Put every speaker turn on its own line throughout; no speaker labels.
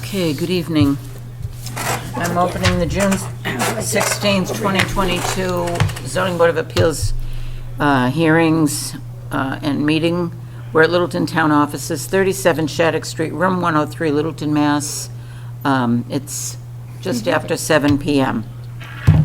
Okay, good evening. I'm opening the June 16th, 2022 Zoning Board of Appeals hearings and meeting. We're at Littleton Town Offices, 37 Shattuck Street, room 103, Littleton, Mass. It's just after 7 p.m.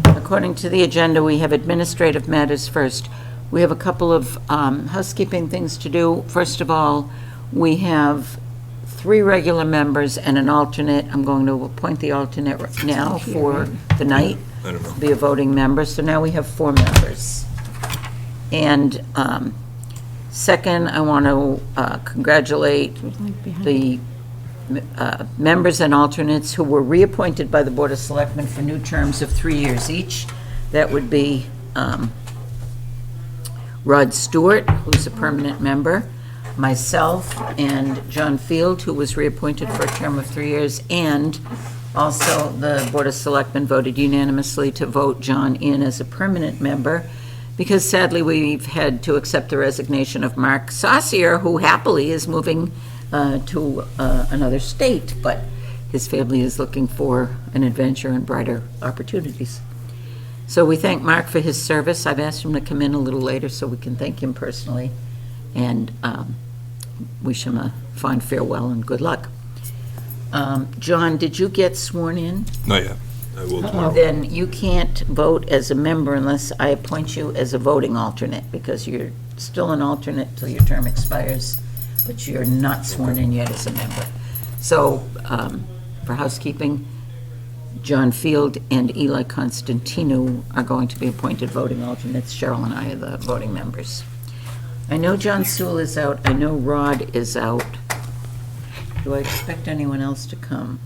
According to the agenda, we have administrative matters first. We have a couple of housekeeping things to do. First of all, we have 3 regular members and an alternate. I'm going to appoint the alternate right now for the night.
I don't know.
Be a voting member. So now we have 4 members. And second, I want to congratulate the members and alternates who were reappointed by the Board of Selectmen for new terms of 3 years each. That would be Rod Stewart, who's a permanent member, myself, and John Field, who was reappointed for a term of 3 years, and also the Board of Selectmen voted unanimously to vote John in as a permanent member, because sadly we've had to accept the resignation of Mark Saucier, who happily is moving to another state, but his family is looking for an adventure and brighter opportunities. So we thank Mark for his service. I've asked him to come in a little later so we can thank him personally and wish him a fond farewell and good luck. John, did you get sworn in?
Not yet. I will tomorrow.
Then you can't vote as a member unless I appoint you as a voting alternate, because you're still an alternate till your term expires, but you're not sworn in yet as a member. So for housekeeping, John Field and Eli Constantino are going to be appointed voting alternates. Cheryl and I are the voting members. I know John Sewell is out. I know Rod is out. Do I expect anyone else to come?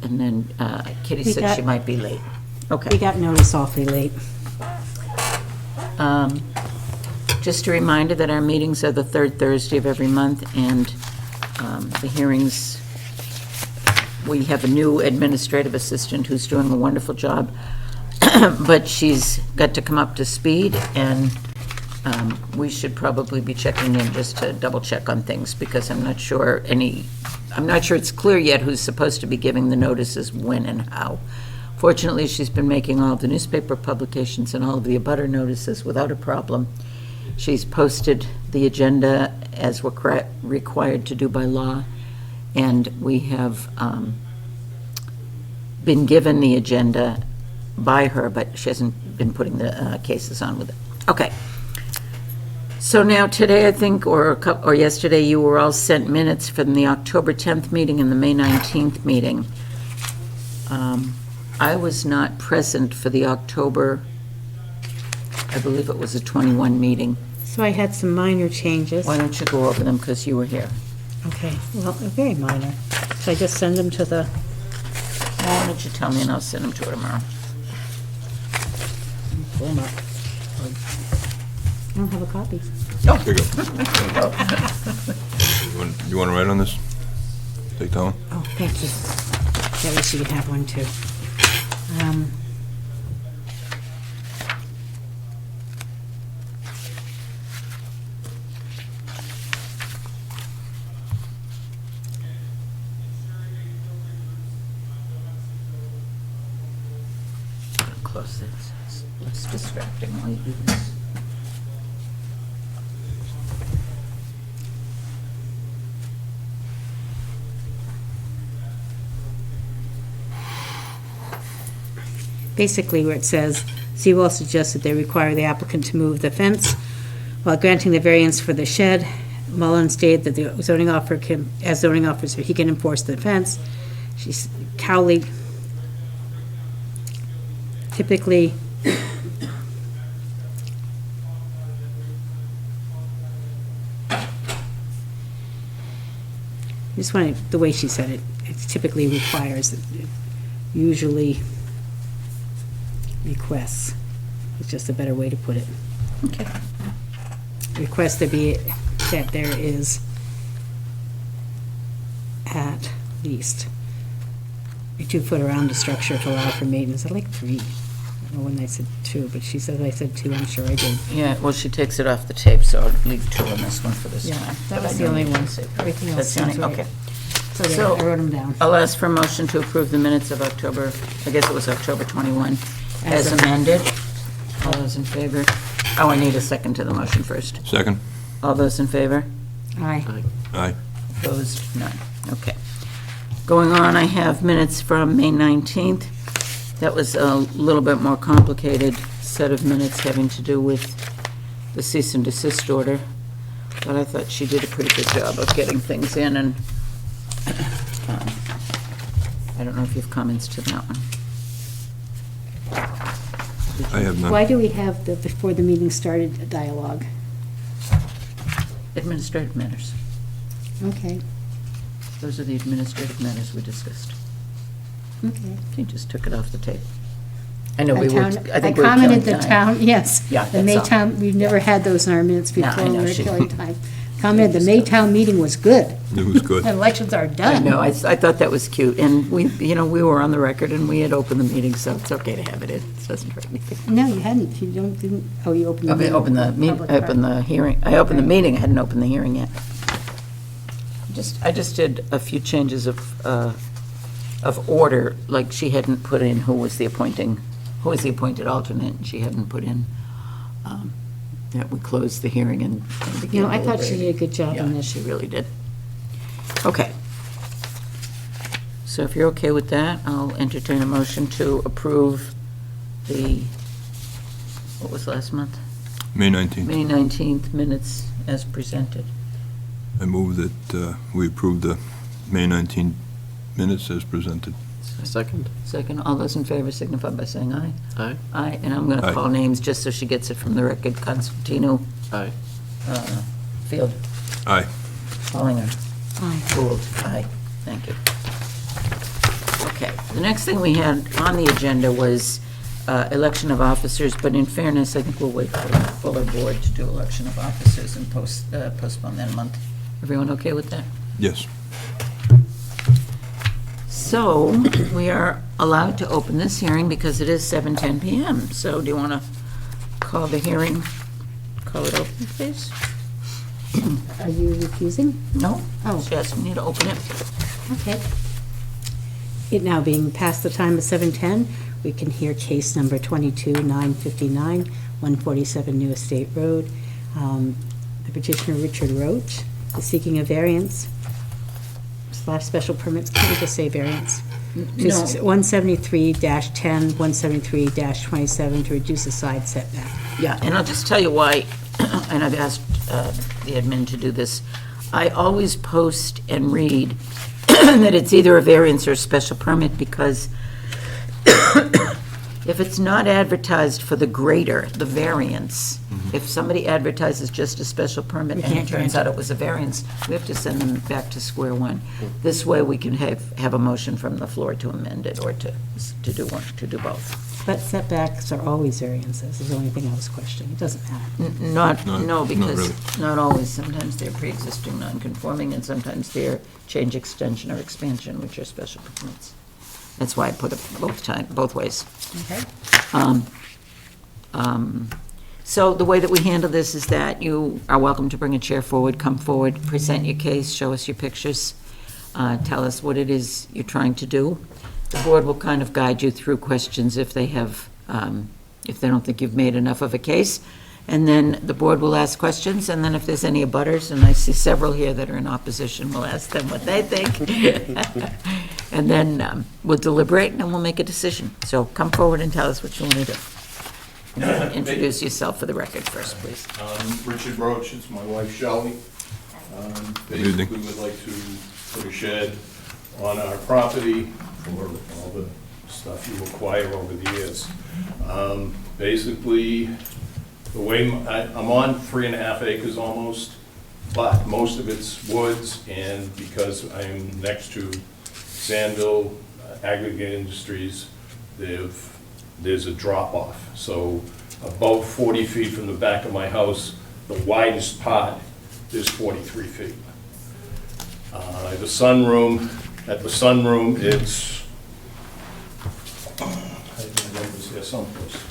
And then Kitty said she might be late. Okay.
We got notice awfully late.
Just a reminder that our meetings are the 3rd Thursday of every month, and the hearings, we have a new administrative assistant who's doing a wonderful job, but she's got to come up to speed, and we should probably be checking in just to double check on things, because I'm not sure it's clear yet who's supposed to be giving the notices when and how. Fortunately, she's been making all of the newspaper publications and all of the abutter notices without a problem. She's posted the agenda as we're required to do by law, and we have been given the agenda by her, but she hasn't been putting the cases on with it. Okay. So now today, I think, or yesterday, you were all sent minutes from the October 10th meeting and the May 19th meeting. I was not present for the October, I believe it was a 21 meeting.
So I had some minor changes.
Why don't you go over them, because you were here?
Okay, well, they're very minor. So I just send them to the,
Why don't you tell me, and I'll send them to her tomorrow.
pull them up. I don't have a copy.
Here you go. You want to write on this? Take that one?
Oh, thank you. That way she could have one too.
Close this. It's distracting while you do this.
Basically where it says, Seawall suggests that they require the applicant to move the fence while granting the variance for the shed. Mullen stated that the zoning officer can, as zoning officer, he can enforce the fence. Cowley typically just wanted the way she said it. It typically requires, usually requests. It's just a better way to put it.
Okay.
Request that there is at least a 2 foot around the structure to allow for maintenance. I like 3. know when I said 2, but she said I said 2, I'm sure I did.
Yeah, well, she takes it off the tape, so I'll leave 2 on this one for this
Yeah,
time.
that
But
was
I
the
don't
only
need
one.
to say-
Everything else
That's the
sounds
only-
right.
Okay.
So there,
So-
I wrote them down.
I'll ask for a motion to approve the minutes of October, I guess it was October 21,
As
as amended. All those in favor? Oh, I need a second to the motion first.
Second?
All those in favor?
Aye.
Aye.
Opposed? None. Okay. Going on, I have minutes from May 19th. That was a little bit more complicated set of minutes having to do with the cease and desist order, but I thought she did a pretty good job of getting things in, and I don't know if you have comments to that one.
I have none.
Why do we have the before the meeting started dialogue?
Administrative matters.
Okay,
Those are the administrative matters we discussed.
okay.
He just took it off the tape. I know we were, I
I
think we were killing
commented the
time.
town, yes.
Yeah,
The May
that's all.
town, we've never had those in our minutes
No, I
before, we
know,
were
she-
killing time. Commented, the May town meeting was good.
It was good.
Elections are
I
done.
know, I thought that was cute, and we, we were on the record, and we had opened the meeting, so it's okay to have it in. It doesn't hurt anything.
No, you hadn't, you didn't, oh, you opened the
I
meeting.
opened the,
Public
I opened the hearing, I opened the
Right.
meeting, I hadn't opened the hearing yet. I just did a few changes of order, like she hadn't put in who was the appointed alternate, and she hadn't put in that we closed the hearing and began
No, I thought she
deliberating.
did a good job on
Yeah,
this.
she really did. Okay. So if you're okay with that, I'll entertain a motion to approve the, what was last month?
May 19th.
May 19th minutes as presented.
I move that we approve the May 19 minutes as presented.
Second.
Second, all those in favor signify by saying aye.
Aye.
Aye, and I'm going to
Aye.
call names just so she gets it from the record. Constantino,
Aye.
Field,
Aye.
Hollinger,
Aye.
Gould, aye. Thank you. Okay, the next thing we had on the agenda was election of officers, but in fairness, I think we'll wait for the fuller board to do election of officers and postpone that a month. Everyone okay with that?
Yes.
So, we are allowed to open this hearing because it is 7:10 PM. So do you want to call the hearing, call it open, please?
Are you refusing?
No?
Oh.
She asked me to open it.
Okay. It now being past the time of 7:10, we can hear case number 22-959, 147 New Estate Road. The petitioner, Richard Roach, is seeking a variance / special permits, can we just say variance?
No.
173-10, 173-27 to reduce the side setback.
Yeah, and I'll just tell you why, and I've asked the admin to do this. I always post and read that it's either a variance or a special permit because if it's not advertised for the greater, the variance, if somebody advertises just a special permit
We
and it
can't
turns
grant
out it was a variance, we have to send them back to square one. This way, we can have a motion from the floor to amend it or to do one, to do both.
But setbacks are always variances, is the only thing I was questioning. It doesn't matter.
Not,
No,
no,
not
because,
really.
not always. Sometimes they're pre-existing non-conforming, and sometimes they're change, extension, or expansion, which are special permits. That's why I put it both ways.
Okay.
So the way that we handle this is that you are welcome to bring a chair forward, come forward, present your case, show us your pictures, tell us what it is you're trying to do. The board will kind of guide you through questions if they have, if they don't think you've made enough of a case. And then the board will ask questions, and then if there's any abutters, and I see several here that are in opposition, we'll ask them what they think. And then we'll deliberate, and then we'll make a decision. So come forward and tell us what you want to do. Introduce yourself for the record first, please.
Richard Roach, it's my wife Shelley.
evening.
Basically, would like to put a shed on our property for all the stuff you acquire over the years. Basically, the way, I'm on 3.5 acres almost, but most of it's woods, and because I'm next to Sandville Aggregate Industries, there's a drop-off. So about 40 feet from the back of my house, the widest part is 43 feet. The sunroom, at the sunroom, it's, I don't know this it's there someplace.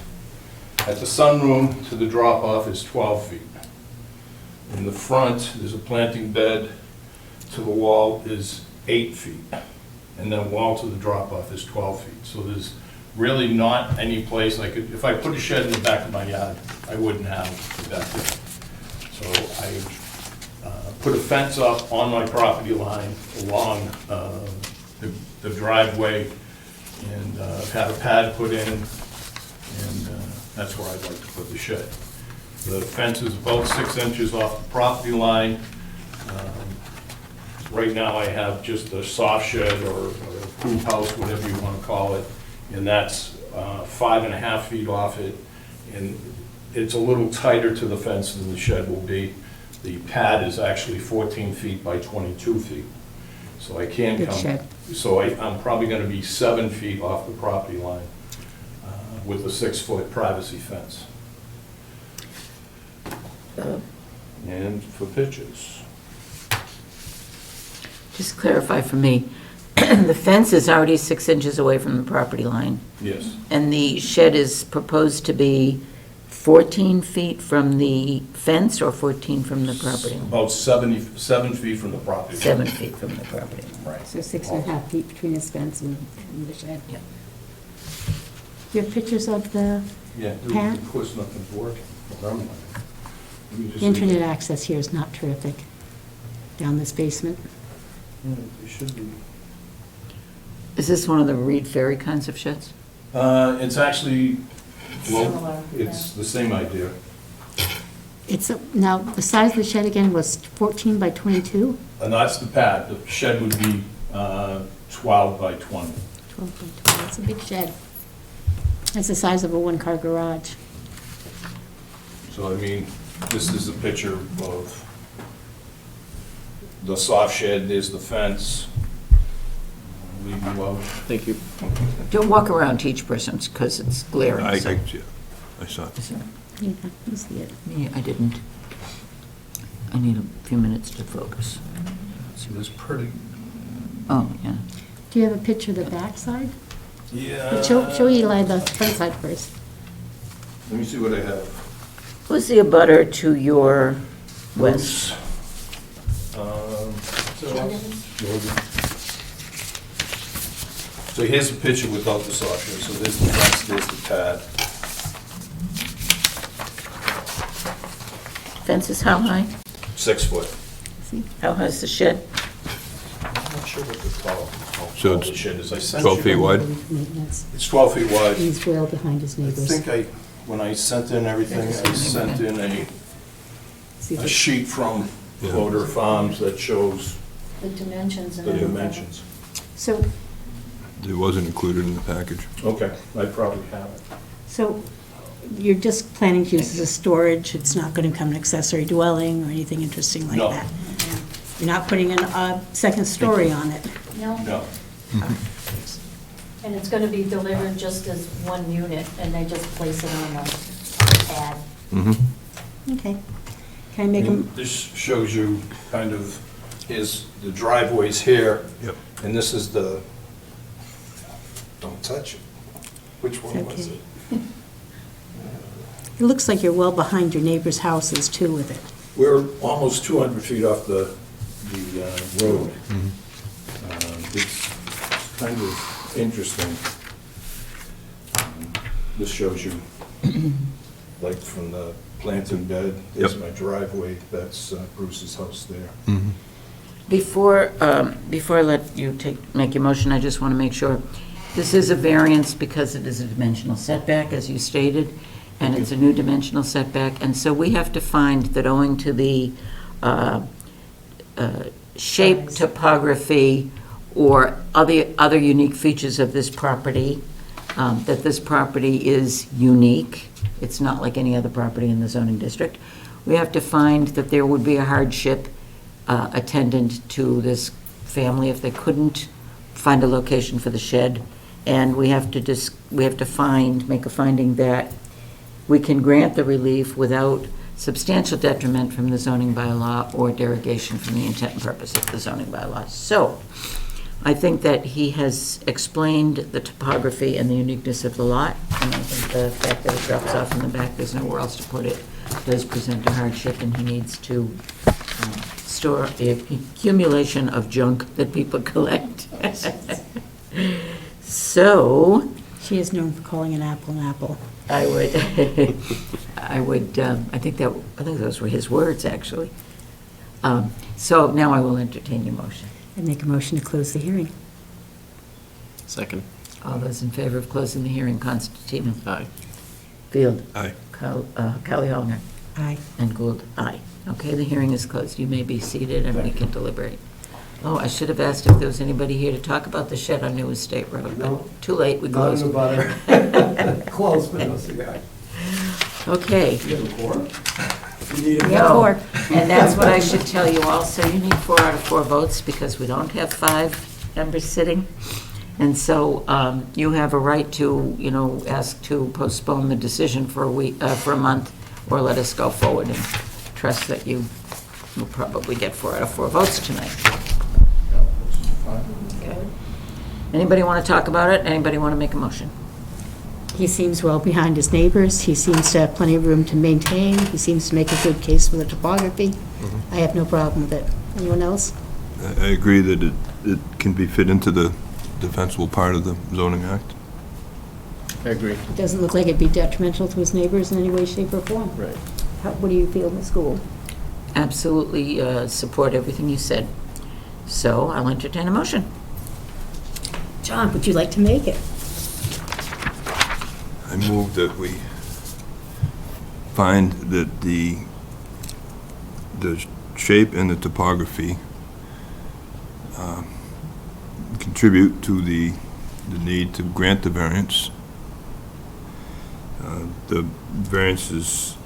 At the sunroom to the drop-off is 12 feet. In the front, there's a planting bed to the wall is 8 feet. And then wall to the drop-off is 12 feet. So there's really not any place I could, if I put a shed in the back of my yard, I wouldn't have it back there. So I put a fence up on my property line along the driveway, and had a pad put in, and that's where I'd like to put the shed. The fence is about 6 inches off the property line. Right now, I have just a soft shed or a pool house, whatever you want to call it, and that's 5.5 feet off it. And it's a little tighter to the fence than the shed will be. The pad is actually 14 feet by 22 feet. So I can
Good
come.
shed.
So I'm probably going to be 7 feet off the property line with a 6-foot privacy fence. And for pictures.
Just clarify for me, the fence is already 6 inches away from the property line,
Yes.
and the shed is proposed to be 14 feet from the fence or 14 from the property line?
About 7 feet from the property.
7 feet from the property line.
Right.
So 6.5 feet between his fence and the shed.
Yeah.
Do you have pictures of the
Yeah,
Pat?
of course, nothing's working. Let me just
the internet access here is not terrific down this basement?
Yeah, it should be.
Is this one of the Reed Ferry kinds of sheds?
It's actually, well,
Similar,
it's the same idea.
Now, the size of the shed again was 14 by 22?
And that's the pad. The shed would be 12 by 20.
12 by 20, that's a big shed. That's the size of a one-car garage.
So, I mean, this is a picture of the soft shed, there's the fence. Leave you out.
Thank you.
Don't walk around to each person, because it's glaring.
I
so-
I saw it.
so-
Yeah, you see it.
Yeah, I didn't. I need a few minutes to focus.
See, this pretty.
Oh, yeah.
Do you have a picture of the backside?
Yeah.
Show Eli the front side first.
Let me see what I have.
Who's the abutter to your west?
So here's a picture without the soft shed. So there's the fence, there's the pad.
Fence is how high?
6 foot.
How high is the shed?
I'm not sure what the tall
So
the
it's
shed is. I sent
12
you-
feet wide?
Maintenance.
It's 12 feet wide.
He's well behind his
I
neighbors.
think when I sent in everything, I sent in
See
a
the-
sheet from
Yeah.
Floater Farms that shows
The dimensions and
the
everything.
dimensions.
So,
It wasn't included in the package.
Okay, I probably have it.
so you're just planning to use this as storage? It's not going to become an accessory dwelling or anything interesting like
No.
that? You're not putting a second story on it?
No,
No.
and it's gonna be delivered just as one unit, and they just place it on the pad.
Okay. Can I make a,
And this shows you kind of, the driveway's here.
Yep.
And this is the, don't touch it. Which one was
Okay.
it?
it looks like you're well behind your neighbor's houses too with it.
We're almost 200 feet off the road. It's kind of interesting. This shows you, like from the planting bed, there's
Yep.
my driveway, that's Bruce's house there.
Before I let you make your motion, I just want to make sure, this is a variance because it is a dimensional setback, as you stated, and it's a new dimensional setback, and so we have to find that owing to the shape, topography, or other unique features of this property, that this property is unique. It's not like any other property in the zoning district. We have to find that there would be a hardship attendant to this family if they couldn't find a location for the shed. And we have to make a finding that we can grant the relief without substantial detriment from the zoning bylaw or derogation from the intent and purpose of the zoning bylaw. So I think that he has explained the topography and the uniqueness of the lot. And I think the fact that it drops off in the back, there's nowhere else to put it, does present a hardship, and he needs to store the accumulation of junk that people collect. So,
She is known for calling an apple.
I would, I think those were his words, actually. So now I will entertain your motion.
I make a motion to close the hearing.
Second.
All those in favor of closing the hearing, Constantino?
Aye.
Field?
Aye.
Callie Hollinger?
Aye.
And Gould? Aye. Okay, the hearing is closed. You may be seated and we can deliberate. Oh, I should have asked if there was anybody here to talk about the shed on New Estate Road,
No.
but too late, we
Not in
closed.
the butter. Close, but no cigar.
Okay.
You have a quorum? You need a
No.
Four.
And that's what I should tell you also. You need 4 out of 4 votes because we don't have 5 members sitting. And so you have a right to, ask to postpone the decision for a week, for a month, or let us go forward and trust that you will probably get 4 out of 4 votes tonight. Okay. Anybody want to talk about it? Anybody want to make a motion?
He seems well behind his neighbors. He seems to have plenty of room to maintain. He seems to make a good case for the topography. I have no problem with it. Anyone else?
I agree that it can be fit into the defensible part of the zoning act.
I agree.
It doesn't look like it'd be detrimental to his neighbors in any way, shape, or form.
Right.
What do you feel, Ms. Gould?
Absolutely support everything you said. So I'll entertain a motion.
John, would you like to make it?
I move that we find that the shape and the topography contribute to the need to grant the variance. The variance is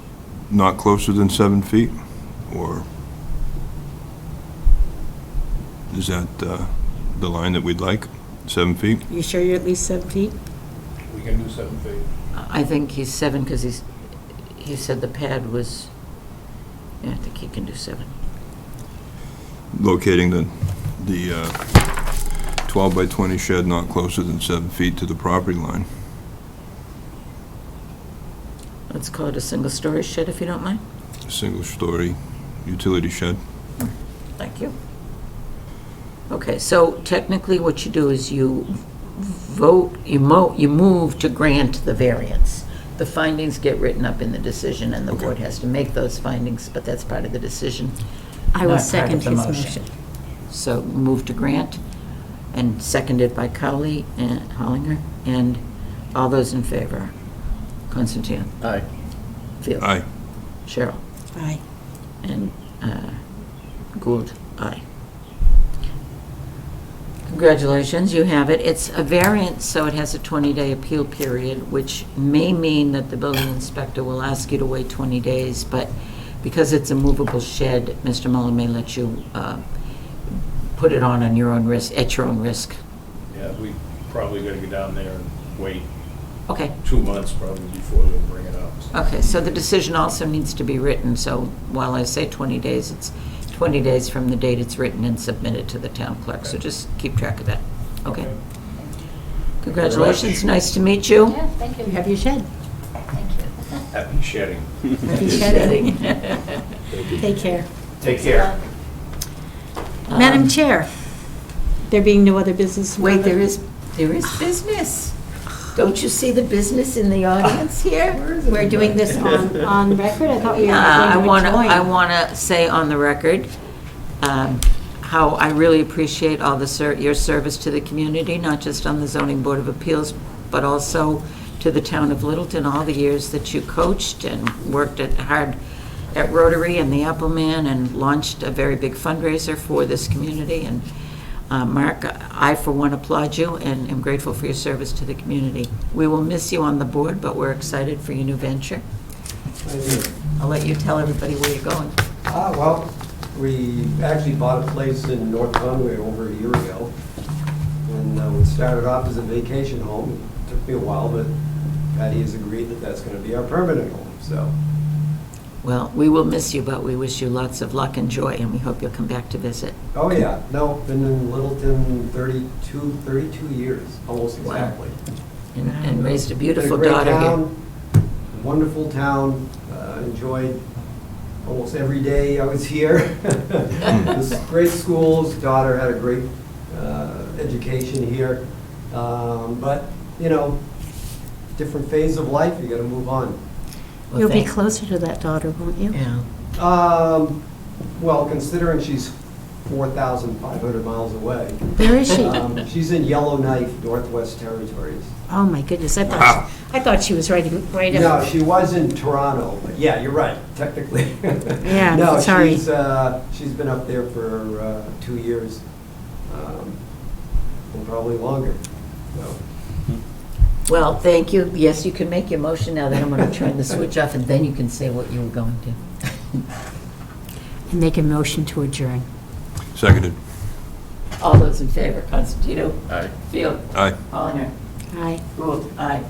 not closer than 7 feet, or is that the line that we'd like, 7 feet?
You sure you're at least 7 feet?
We can do 7 feet.
I think he's 7 because he said the pad was, yeah, I think he can do 7.
Locating the 12 by 20 shed not closer than 7 feet to the property line.
Let's call it a single-story shed, if you don't mind.
A single-story utility shed.
Thank you. Okay, so technically what you do is you move to grant the variance. The findings get written up in the decision, and the
Okay.
board has to make those findings, but that's part of the decision.
I will
Not part
second
of the
his
motion.
motion.
So move to grant, and seconded by Cowley and Hollinger, and all those in favor. Constantine?
Aye.
Field?
Aye.
Cheryl?
Aye.
And Gould, aye. Congratulations, you have it. It's a variance, so it has a 20-day appeal period, which may mean that the building inspector will ask you to wait 20 days, but because it's a movable shed, Mr. Mullen may let you put it on your own risk, at your own risk.
Yeah, we probably gotta go down there and wait
Okay,
2 months probably before they'll bring it up.
okay, so the decision also needs to be written, so while I say 20 days, it's 20 days from the date it's written and submitted to the town clerk, so just keep track of that. Okay. Congratulations, nice to meet you.
Yeah, thank you.
You have your shed.
Thank you.
Happy shedding.
Happy shedding. Take care.
Take care.
Madam Chair, there being no other business.
Wait, there is business. Don't you see the business in the audience here?
We're doing this on record? I thought we were
I
going to
want
adjourn.
to say on the record how I really appreciate all your service to the community, not just on the Zoning Board of Appeals, but also to the town of Littleton, all the years that you coached and worked hard at Rotary and the Appleman and launched a very big fundraiser for this community. And Mark, I for one applaud you and am grateful for your service to the community. We will miss you on the board, but we're excited for your new venture. I'll let you tell everybody where you're going.
Well, we actually bought a place in North Conway over a year ago. And we started off as a vacation home. It took me a while, but Patty has agreed that that's going to be our permanent home, so.
Well, we will miss you, but we wish you lots of luck and joy, and we hope you'll come back to visit.
Oh, yeah. No, been in Littleton 32 years, almost
Wow.
exactly.
And raised a
Been
beautiful
great
daughter here.
town, Wonderful town, enjoyed almost every day I was here. This great schools, daughter had a great education here. But, you know, different phase of life, you gotta move on.
Well,
You'll be
thank-
closer to that daughter, won't you?
Yeah.
Well, considering she's 4,500 miles away.
Where is she?
She's in Yellowknife, Northwest Territories.
Oh, my goodness, I thought she was right
No,
up.
she was in Toronto, but yeah, you're right, technically.
Yeah,
No,
sorry.
she's been up there for 2 years, and probably longer, so.
Well, thank you. Yes, you can make your motion now, then I'm going to turn the switch off, and then you can say what you were going to.
And make a motion to adjourn.
Seconded.
All those in favor, Constantino?
Aye.
Field?
Aye.
Polliner?
Aye.
Gould? Aye.